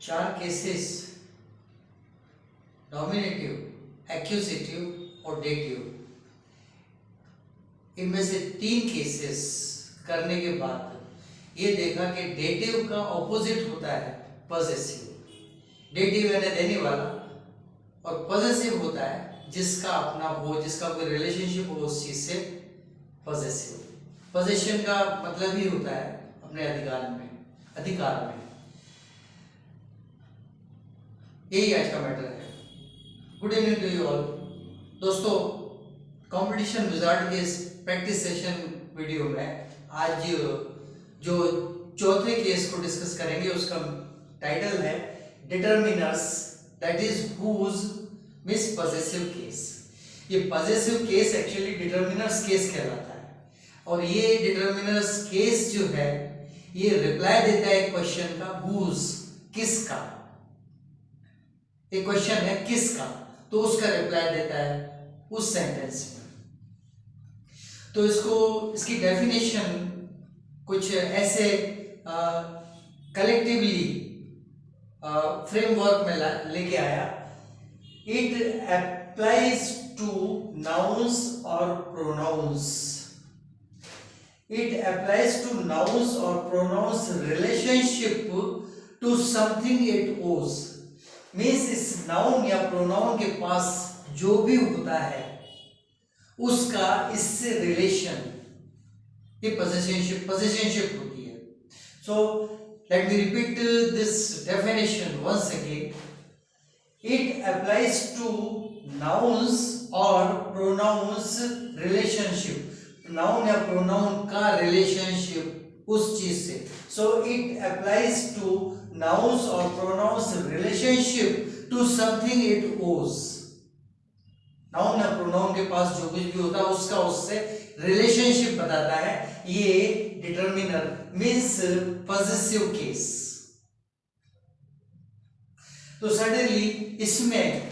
चार cases nominative, accusative और dative, इनमें से 3 केसेस करने के बाद ये देखा कि डेटिव का ऑपोजिट होता है पॉजेसिव। डेटिव यानी देने वाला और पॉजेसिव होता है जिसका अपना हो, जिसका कोई रिलेशनशिप हो उस चीज से पॉजेसिव। पोजेशन का मतलब ही होता है अपने अधिकार में। यही आज का मैटर है। Good evening to you all दोस्तों। कंपटीशन विजार्ड के इस प्रैक्टिस सेशन वीडियो में आज जो चौथे केस को डिस्कस करेंगे उसका टाइटल है determiners, that is whose means possessive case. ये possessive case actually determiners case कहलाता है और ये डिटर्मिनर्स केस जो है ये रिप्लाई देता है क्वेश्चन का हुज, किसका। एक क्वेश्चन है किसका, तो उसका रिप्लाई देता है उस सेंटेंस में। तो इसकी डेफिनेशन कुछ ऐसे कलेक्टिवली फ्रेमवर्क में लेके आया। इट अप्लाइज टू नाउन्स और pronouns. It applies to nouns और pronouns relationship to something it owes. Means इस नाउन या प्रोनाउन के पास जो भी होता है उसका इससे रिलेशन, ये पोजेशनशिप होती है। So let me repeat this definition once again. It applies to nouns और प्रोनाउंस रिलेशनशिप, नाउन या प्रोनाउन का रिलेशनशिप उस चीज से। So it applies to nouns or pronouns relationship to something it owes। Noun या pronoun के पास जो कुछ भी होता है उसका उससे रिलेशनशिप बताता है। ये डिटर्मिनर मींस पॉजेसिव केस। तो सडनली इसमें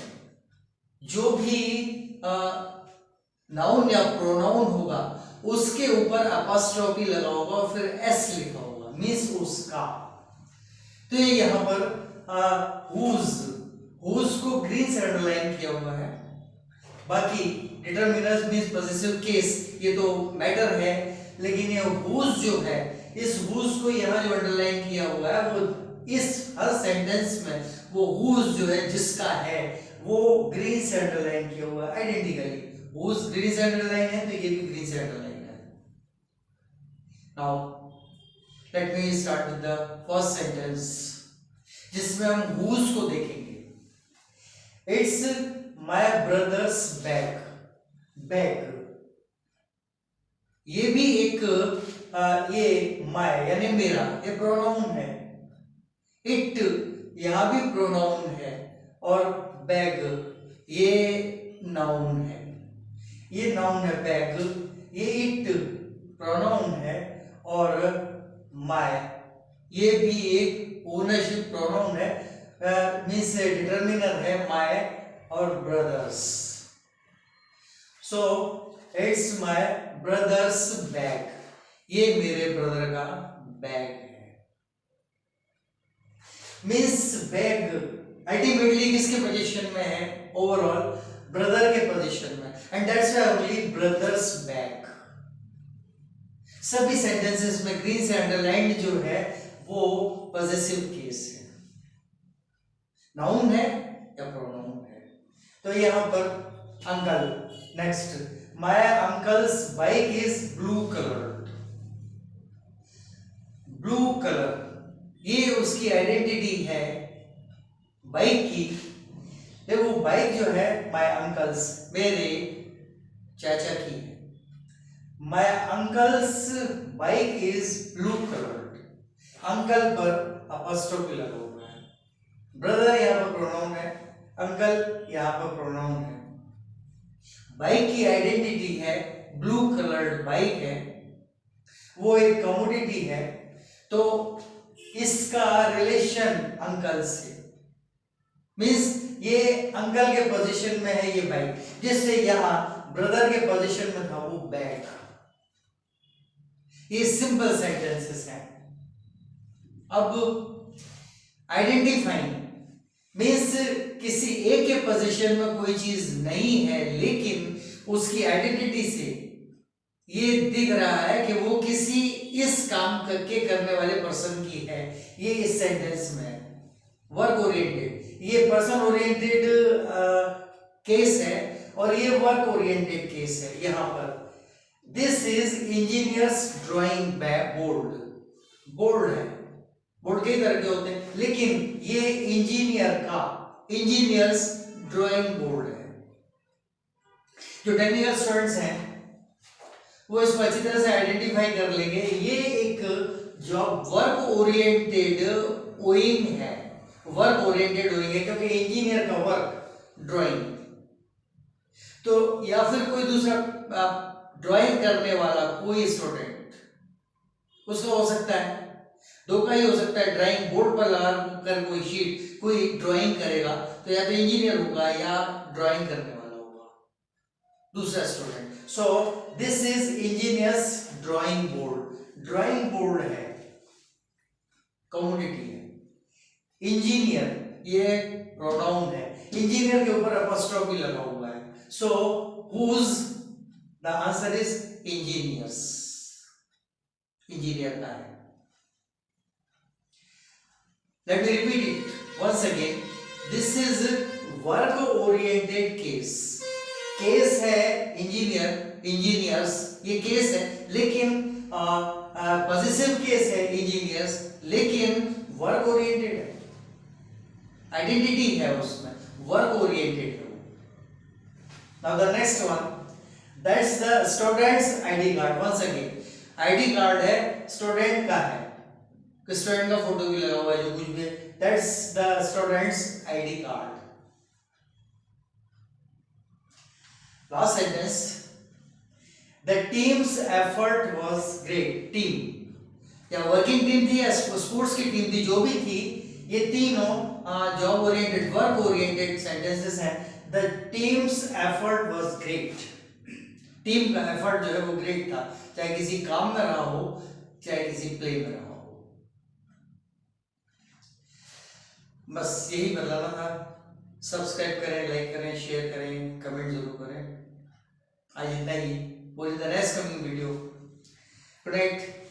जो भी नाउन या प्रोनाउन होगा उसके ऊपर अपॉस्ट्रोफी लगा होगा और फिर एस लिखा होगा, मींस उसका। तो ये यहाँ पर हुज को ग्रीन से अंडरलाइन किया हुआ है। बाकी डिटर्मिनर्स मींस पॉजेसिव केस ये तो मैटर है, लेकिन ये हुज जो है, इस हुज को यहाँ जो अंडरलाइन किया हुआ है वो इस हर सेंटेंस में वो हुज जो है जिसका है वो ग्रीन से अंडरलाइन किया हुआ है आइडेंटिकली। हुज ग्रीन से अंडरलाइन है तो ये भी ग्रीन से अंडरलाइन है। Now let me start with the first sentence जिसमें हम whose को देखेंगे। It's my brothers bag. Bag ये भी एक ये माय यानी मेरा ये प्रोनाउन है। इट यहां भी प्रोनाउन है और बैग ये नाउन है। ये नाउन है बैग, ये इट प्रोनाउन है और माय ये भी एक ओनरशिप प्रोनाउन है, मींस डिटर्मिनर है माय और brothers. So it's my brothers bag, ये मेरे ब्रदर का बैग है। मींस बैग अल्टीमेटली किसके पोजीशन में है? ओवरऑल ब्रदर के पोजीशन में, and that's why only brothers bag. सभी सेंटेंसेस में ग्रीन से अंडरलाइंड जो है वो पॉजेसिव केस है, नाउन है या प्रोनाउन है। तो यहां पर uncle, next my uncle's bike is blue colour. Blue colour ये उसकी आइडेंटिटी है बाइक की। देखो बाइक जो है माय अंकल्स मेरे चाचा की है। My uncle's bike is blue colour. Uncle पर अपॉस्ट्रोफी लगा हुआ है। ब्रदर यहाँ पर प्रोनाउन है, अंकल यहाँ पर प्रोनाउन है। बाइक की आइडेंटिटी है ब्लू कलर्ड बाइक है, वो एक कमोडिटी है। तो इसका रिलेशन अंकल से, मींस ये अंकल के पोजीशन में है ये बाइक, जिससे यहाँ ब्रदर के पोजीशन में था वो बैग। ये सिंपल सेंटेंसेस हैं। अब आइडेंटिफाइंग मीन्स किसी एक के पोजीशन में कोई चीज नहीं है लेकिन उसकी आइडेंटिटी से ये दिख रहा है कि वो किसी इस काम करके करने वाले पर्सन की है, ये इस सेंटेंस में है। वर्क ओरिएंटेड, ये पर्सन ओरिएंटेड केस है और ये वर्क ओरिएंटेड केस है। यहां पर this is engineer's drawing board, board है, बोर्ड कई तरह के होते हैं लेकिन ये इंजीनियर्स ड्राइंग बोर्ड है। जो टेक्निकल स्टूडेंट्स हैं वो इसको अच्छी तरह से आइडेंटिफाई कर लेंगे। ये एक जॉब वर्क ओरिएंटेड ओइंग है, वर्क ओरिएंटेड ओइंग है क्योंकि इंजीनियर का वर्क ड्राइंग, तो या फिर कोई दूसरा ड्राइंग करने वाला कोई स्टूडेंट, उसका हो सकता है दो का ही हो सकता है। ड्राइंग बोर्ड पर लगा कर कोई शीट कोई ड्राइंग करेगा तो या तो इंजीनियर होगा या ड्राइंग करने वाला होगा दूसरा student. So this is engineer's drawing board, drawing board है, कम्युनिटी है। इंजीनियर ये प्रोनाउन है, इंजीनियर के ऊपर अपॉस्ट्रोफी लगा हुआ है। So whose, the answer is engineer's, engineer का है। Let me repeat it once again. This is work oriented case. Case है इंजीनियर्स, ये केस है लेकिन पॉजिटिव केस है इंजीनियर्स लेकिन वर्क ओरिएंटेड है, आइडेंटिटी है उसमें, वर्क ओरिएंटेड है। Now the next one, that's the student's ID card. Once again ID card है, स्टूडेंट का है, स्टूडेंट का फोटो भी लगा हुआ है जो कुछ भी, that's the student's ID card. Last sentence, the team's effort was great. Team या वर्किंग टीम थी या स्पोर्ट्स की टीम थी, जो भी थी, ये तीनों job oriented work oriented sentences हैं। The team's effort was great, team का एफर्ट जो है वो ग्रेट था, चाहे किसी काम में रहा हो चाहे किसी प्ले में रहा हो। बस यही बताना था। सब्सक्राइब करें, लाइक करें, शेयर करें, कमेंट जरूर करें। आज इतना ही, वो in the next coming video. Good night.